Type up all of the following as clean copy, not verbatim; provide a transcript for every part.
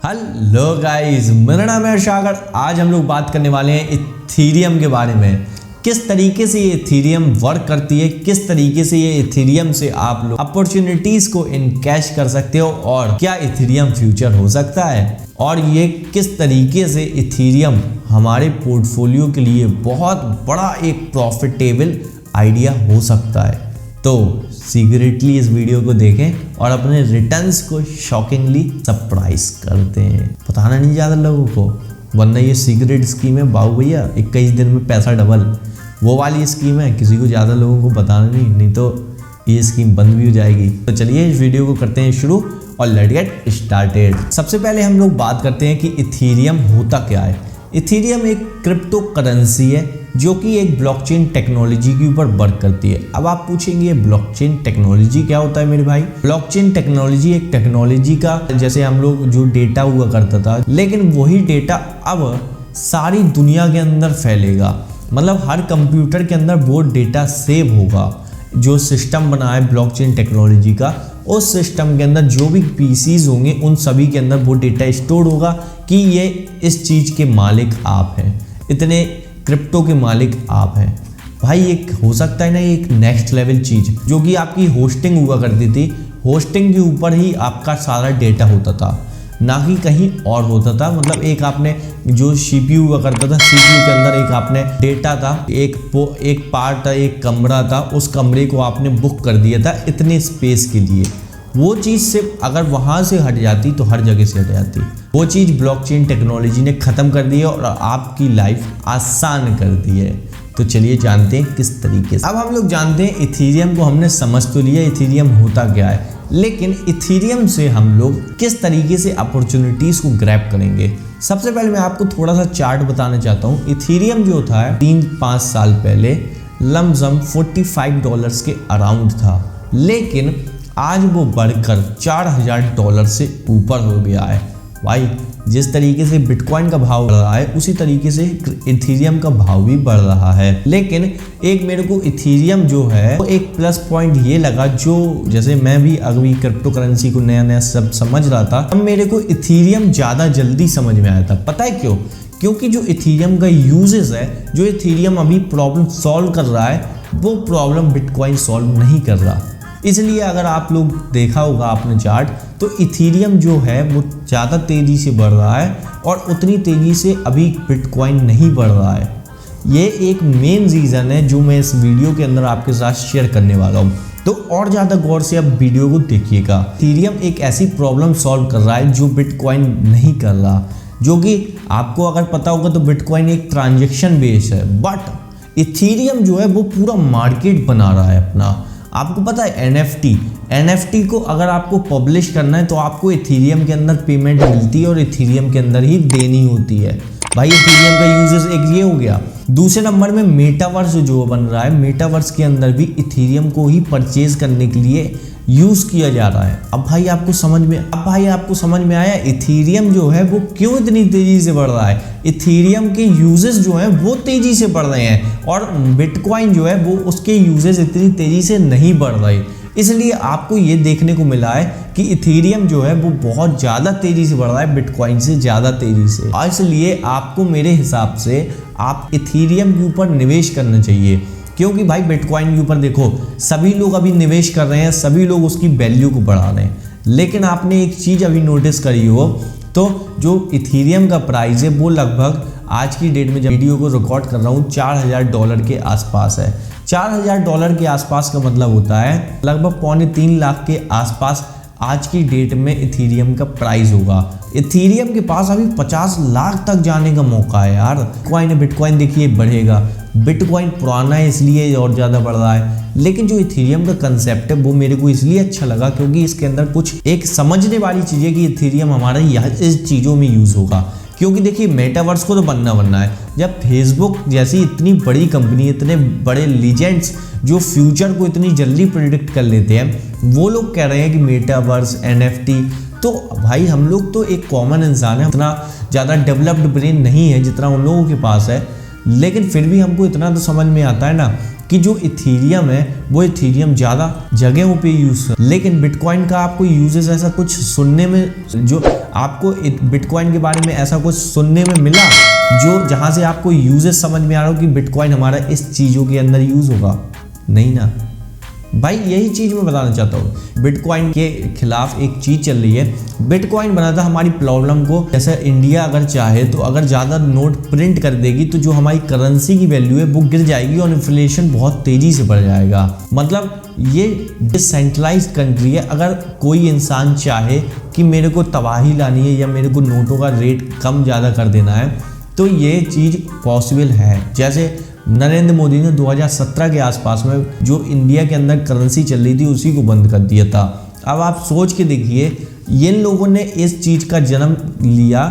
Hello guys, मेरा नाम है सागर। आज हम लोग बात करने वाले हैं इथेरियम के बारे में। किस तरीके से ये इथेरियम वर्क करती है, किस तरीके से ये इथेरियम से आप लोग अपॉर्चुनिटीज को इनकैश कर सकते हो और क्या इथेरियम फ्यूचर हो सकता है, और ये किस तरीके से इथेरियम हमारे पोर्टफोलियो के लिए बहुत बड़ा एक प्रॉफिटेबल आइडिया हो सकता है। तो सीक्रेटली इस वीडियो को देखें और अपने रिटर्न्स को शॉकिंगली सरप्राइज करते हैं। बताना नहीं ज़्यादा लोगों को, वरना ये सीक्रेट स्कीम है बाबू भैया, 21 दिन में पैसा डबल, वो वाली स्कीम है। किसी को ज़्यादा लोगों को बताना नहीं तो ये स्कीम बंद भी हो जाएगी। तो चलिए इस वीडियो को करते हैं शुरू और लेट्स गेट स्टार्टेड। सबसे पहले हम लोग बात करते हैं कि इथेरियम होता क्या है। इथेरियम एक क्रिप्टो करेंसी है जो कि एक ब्लॉकचेन टेक्नोलॉजी के ऊपर वर्क करती है। अब आप पूछेंगे ब्लॉकचेन टेक्नोलॉजी क्या होता है मेरे भाई। ब्लॉकचेन टेक्नोलॉजी एक टेक्नोलॉजी का, जैसे हम लोग जो डेटा हुआ करता था, लेकिन वही डेटा अब सारी दुनिया के अंदर फैलेगा। मतलब हर कंप्यूटर के अंदर वो डेटा सेव होगा। जो सिस्टम बना है ब्लॉकचेन टेक्नोलॉजी का, उस सिस्टम के अंदर जो भी पीसीज होंगे उन सभी के अंदर वो डेटा स्टोर होगा कि ये इस चीज़ के मालिक आप हैं, इतने क्रिप्टो के मालिक आप हैं। भाई एक हो सकता है ना, एक नेक्स्ट लेवल चीज़ जो कि आपकी होस्टिंग हुआ करती थी, होस्टिंग के ऊपर ही आपका सारा डेटा होता था, ना कि कहीं और होता था। मतलब एक आपने जो सीपीयू हुआ करता था, सीपीयू के अंदर एक आपने डेटा था, एक पार्ट था, एक कमरा था, उस कमरे को आपने बुक कर दिया था इतने स्पेस के लिए। वो चीज़ सिर्फ अगर वहाँ से हट जाती तो हर जगह से हट जाती। वो चीज़ ब्लॉकचेन टेक्नोलॉजी ने ख़त्म कर दी है और आपकी लाइफ आसान कर दी है। तो चलिए जानते हैं किस तरीके से। अब हम लोग जानते हैं इथेरियम को हमने समझ तो लिया इथेरियम होता क्या है, लेकिन इथेरियम से हम लोग किस तरीके से अपॉर्चुनिटीज़ को ग्रैब करेंगे। सबसे पहले मैं आपको थोड़ा सा चार्ट बताना चाहता हूँ। इथेरियम जो था 3-5 साल पहले लमसम $45 के अराउंड था, लेकिन आज वो बढ़कर $4000 से ऊपर हो गया है। भाई जिस तरीके से बिटकॉइन का भाव बढ़ रहा है उसी तरीके से इथेरियम का भाव भी बढ़ रहा है। लेकिन एक मेरे को इथेरियम जो है वो एक प्लस पॉइंट ये लगा, जो जैसे मैं भी अभी क्रिप्टो करेंसी को नया नया सब समझ रहा था, तब मेरे को इथेरियम ज़्यादा जल्दी समझ में आया था। पता है क्यों? क्योंकि जो इथेरियम का यूजेस है, जो इथेरियम अभी प्रॉब्लम सॉल्व कर रहा है, वो प्रॉब्लम बिटकॉइन सॉल्व नहीं कर रहा। इसलिए अगर आप लोग देखा होगा आपने चार्ट, तो इथेरियम जो है वो ज़्यादा तेज़ी से बढ़ रहा है और उतनी तेज़ी से अभी बिटकॉइन नहीं बढ़ रहा है। ये एक मेन रीज़न है जो मैं इस वीडियो के अंदर आपके साथ शेयर करने वाला हूँ। तो और ज़्यादा गौर से अब वीडियो को देखिएगा। इथेरियम एक ऐसी प्रॉब्लम सॉल्व कर रहा है जो बिटकॉइन नहीं कर रहा, जो कि आपको अगर पता होगा तो बिटकॉइन एक ट्रांजेक्शन बेस है, बट इथेरियम जो है वो पूरा मार्केट बना रहा है अपना। आपको पता है NFT को अगर आपको पब्लिश करना है तो आपको इथेरियम के अंदर पेमेंट मिलती है और इथेरियम के अंदर ही देनी होती है। भाई इथेरियम का यूजेस एक ये हो गया। दूसरे नंबर में मेटावर्स जो बन रहा है, मेटावर्स के अंदर भी इथेरियम को ही परचेज करने के लिए यूज़ किया जा रहा है। अब भाई आपको समझ में आया इथेरियम जो है वो क्यों इतनी तेज़ी से बढ़ रहा है। इथेरियम के यूजेस जो हैं वो तेज़ी से बढ़ रहे हैं और बिटकॉइन जो है वो उसके यूजेस इतनी तेज़ी से नहीं बढ़ रहे। इसलिए आपको ये देखने को मिला है कि इथेरियम जो है वो बहुत ज़्यादा तेज़ी से बढ़ रहा है, बिटकॉइन से ज़्यादा तेज़ी से। और इसलिए आपको मेरे हिसाब से आप इथेरियम के ऊपर निवेश करना चाहिए, क्योंकि भाई बिटकॉइन के ऊपर देखो सभी लोग अभी निवेश कर रहे हैं, सभी लोग उसकी वैल्यू को बढ़ा रहे हैं। लेकिन आपने एक चीज़ अभी नोटिस करी हो तो जो इथेरियम का प्राइस है वो लगभग आज की डेट में जब वीडियो को रिकॉर्ड कर रहा हूँ $4000 के आसपास है। $4000 के आसपास का मतलब होता है लगभग 3.25 लाख के आसपास आज की डेट में इथेरियम का प्राइस होगा। इथेरियम के पास अभी 50 लाख तक जाने का मौका है यार। बिटकॉइन देखिए बढ़ेगा, बिटकॉइन पुराना है इसलिए और ज़्यादा बढ़ रहा है। लेकिन जो इथेरियम का कंसेप्ट है वो मेरे को इसलिए अच्छा लगा क्योंकि इसके अंदर कुछ एक समझने वाली चीज़ है कि इथेरियम हमारा इस चीज़ों में यूज़ होगा। क्योंकि देखिए मेटावर्स को तो बनना है। जब फेसबुक जैसी इतनी बड़ी कंपनी, इतने बड़े लीजेंड्स जो फ्यूचर को इतनी जल्दी प्रेडिक्ट कर लेते हैं, वो लोग कह रहे हैं कि मेटावर्स, NFT, तो भाई हम लोग तो एक कॉमन इंसान है, इतना ज़्यादा डेवलप्ड ब्रेन नहीं है जितना उन लोगों के पास है, लेकिन फिर भी हमको इतना तो समझ में आता है ना कि जो इथीरियम है वो इथीरियम ज़्यादा जगहों पे यूज़, लेकिन बिटकॉइन का आपको यूजेस ऐसा कुछ सुनने में, जो आपको बिटकॉइन के बारे में ऐसा कुछ सुनने में मिला जो जहाँ से आपको यूजेस समझ में आ रहा हो कि बिटकॉइन हमारा इस चीज़ों के अंदर यूज़ होगा? नहीं ना भाई, यही चीज़ मैं बताना चाहता हूँ। बिटकॉइन के खिलाफ एक चीज़ चल रही है। बिटकॉइन बनाता हमारी प्रॉब्लम को, जैसे इंडिया अगर चाहे तो अगर ज़्यादा नोट प्रिंट कर देगी तो जो हमारी करेंसी की वैल्यू है वो गिर जाएगी और इन्फ्लेशन बहुत तेज़ी से बढ़ जाएगा। मतलब ये डिसेंट्रलाइज्ड कंट्री है। अगर कोई इंसान चाहे कि मेरे को तबाही लानी है या मेरे को नोटों का रेट कम ज़्यादा कर देना है तो ये चीज़ पॉसिबल है। जैसे नरेंद्र मोदी ने 2017 के आसपास में जो इंडिया के अंदर करेंसी चल रही थी उसी को बंद कर दिया था। अब आप सोच के देखिए, ये लोगों ने इस चीज़ का जन्म लिया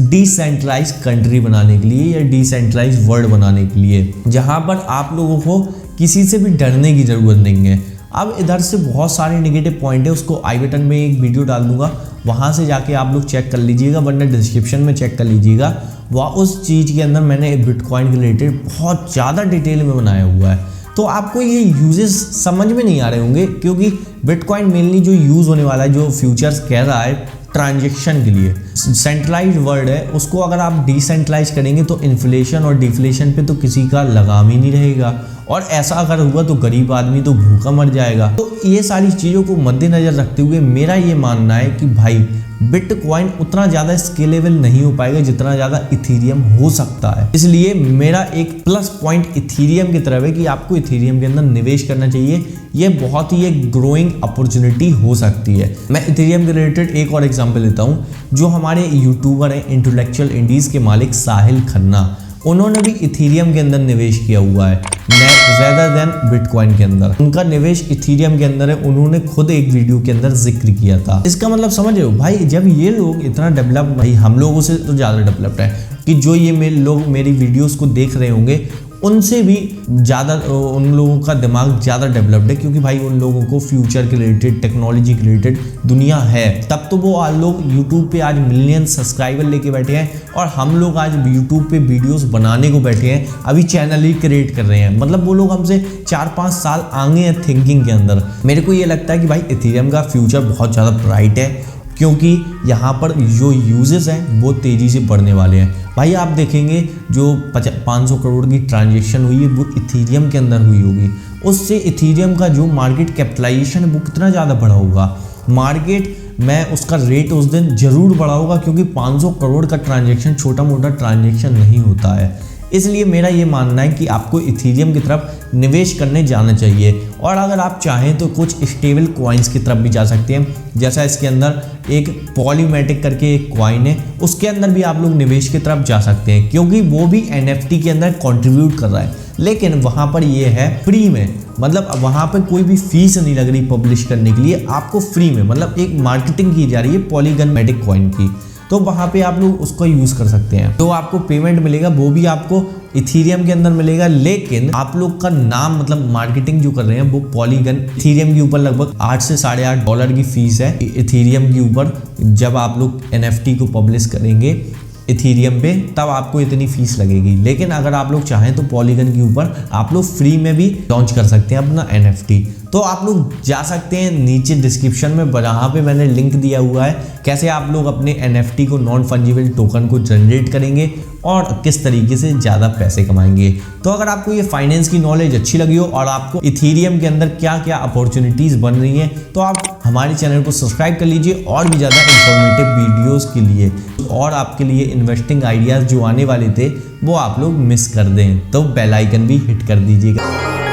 डिसेंट्रलाइज कंट्री बनाने के लिए या डिसेंट्रलाइज वर्ल्ड बनाने के लिए, जहां पर आप लोगों को किसी से भी डरने की ज़रूरत नहीं है। अब इधर से बहुत सारे नेगेटिव पॉइंट है, उसको आई बटन में एक वीडियो डाल दूंगा, वहाँ से जाके आप लोग चेक कर लीजिएगा, वरना डिस्क्रिप्शन में चेक कर लीजिएगा। वह उस चीज़ के अंदर मैंने बिटकॉइन के रिलेटेड बहुत ज़्यादा डिटेल में बनाया हुआ है। तो आपको ये यूजेस समझ में नहीं आ रहे होंगे, क्योंकि बिटकॉइन मेनली जो यूज़ होने वाला है, जो फ्यूचर्स कह रहा है ट्रांजैक्शन के लिए, सेंट्रलाइज्ड वर्ल्ड है, उसको अगर आप डिसेंट्रलाइज करेंगे तो इन्फ्लेशन और डिफ्लेशन पे तो किसी का लगाम ही नहीं रहेगा, और ऐसा अगर हुआ तो गरीब आदमी तो भूखा मर जाएगा। तो ये सारी चीज़ों को मद्देनज़र रखते हुए मेरा ये मानना है कि भाई बिटकॉइन उतना ज़्यादा स्केलेबल नहीं हो पाएगा जितना ज़्यादा इथीरियम हो सकता है। इसलिए मेरा एक प्लस पॉइंट इथीरियम की तरफ है कि आपको इथीरियम के अंदर निवेश करना चाहिए। ये बहुत ही एक ग्रोइंग अपॉर्चुनिटी हो सकती है। मैं इथीरियम के रिलेटेड एक और एग्जांपल लेता हूँ। जो हमारे यूट्यूबर हैं इंटेलेक्चुअल इंडीज़ के मालिक साहिल खन्ना, उन्होंने भी इथीरियम के अंदर निवेश किया हुआ है रेदर देन बिटकॉइन के अंदर। उनका निवेश इथीरियम के अंदर है, उन्होंने खुद एक वीडियो के अंदर जिक्र किया था। इसका मतलब समझ रहे हो भाई, जब ये लोग इतना डेवलप, भाई हम लोगों से तो ज़्यादा डेवलप्ड है, कि जो ये लोग मेरी वीडियोस को देख रहे होंगे उनसे भी ज़्यादा उन लोगों का दिमाग ज़्यादा डेवलप्ड है, क्योंकि भाई उन लोगों को फ्यूचर के रिलेटेड, टेक्नोलॉजी के रिलेटेड दुनिया है। तब तो वो आज लोग यूट्यूब पे आज मिलियन सब्सक्राइबर लेके बैठे हैं, और हम लोग आज यूट्यूब पे वीडियोस बनाने को बैठे हैं, अभी चैनल ही क्रिएट कर रहे हैं। मतलब वो लोग हमसे 4-5 साल आगे हैं थिंकिंग के अंदर। मेरे को ये लगता है कि भाई इथीरियम का फ्यूचर बहुत ज़्यादा ब्राइट है, क्योंकि यहाँ पर जो यूजेस हैं वो तेज़ी से बढ़ने वाले हैं। भाई आप देखेंगे जो 500 करोड़ की ट्रांजैक्शन हुई है वो इथीरियम के अंदर हुई होगी, उससे इथीरियम का जो मार्केट कैपिटलाइजेशन है वो कितना ज़्यादा बढ़ा होगा। मार्केट में उसका रेट उस दिन ज़रूर बढ़ा होगा, क्योंकि 500 करोड़ का ट्रांजैक्शन छोटा मोटा ट्रांजैक्शन नहीं होता है। इसलिए मेरा ये मानना है कि आपको इथीरियम की तरफ निवेश करने जाना चाहिए, और अगर आप चाहें तो कुछ स्टेबल कॉइन्स की तरफ भी जा सकते हैं। जैसा इसके अंदर एक पॉलीमेटिक करके एक कॉइन है, उसके अंदर भी आप लोग निवेश की तरफ जा सकते हैं, क्योंकि वो भी NFT के अंदर कंट्रीब्यूट कर रहा है, लेकिन वहाँ पर ये है फ्री में। मतलब वहाँ पर कोई भी फीस नहीं लग रही पब्लिश करने के लिए, आपको फ्री में, मतलब एक मार्केटिंग की जा रही है पॉलीगन मैटिक कॉइन की, तो वहाँ पे आप लोग उसको यूज़ कर सकते हैं। तो आपको पेमेंट मिलेगा वो भी आपको इथीरियम के अंदर मिलेगा, लेकिन आप लोग का नाम, मतलब मार्केटिंग जो कर रहे हैं वो पॉलीगन। इथीरियम के ऊपर लगभग 8 से $8.5 की फीस है इथीरियम के ऊपर। जब आप लोग NFT को पब्लिश करेंगे इथीरियम पे तब आपको इतनी फीस लगेगी, लेकिन अगर आप लोग चाहें तो पॉलीगन के ऊपर आप लोग फ्री में भी लॉन्च कर सकते हैं अपना NFT। तो आप लोग जा सकते हैं नीचे डिस्क्रिप्शन में, जहाँ पे मैंने लिंक दिया हुआ है कैसे आप लोग अपने NFT को, नॉन फंजिबल टोकन को जनरेट करेंगे और किस तरीके से ज़्यादा पैसे कमाएंगे। तो अगर आपको ये फाइनेंस की नॉलेज अच्छी लगी हो और आपको इथीरियम के अंदर क्या क्या अपॉर्चुनिटीज़ बन रही हैं, तो आप हमारे चैनल को सब्सक्राइब कर लीजिए और भी ज़्यादा इंफॉर्मेटिव वीडियोज़ के लिए, और आपके लिए इन्वेस्टिंग आइडियाज़ जो आने वाले थे वो आप लोग मिस कर दें तो बेल आइकन भी हिट कर दीजिएगा।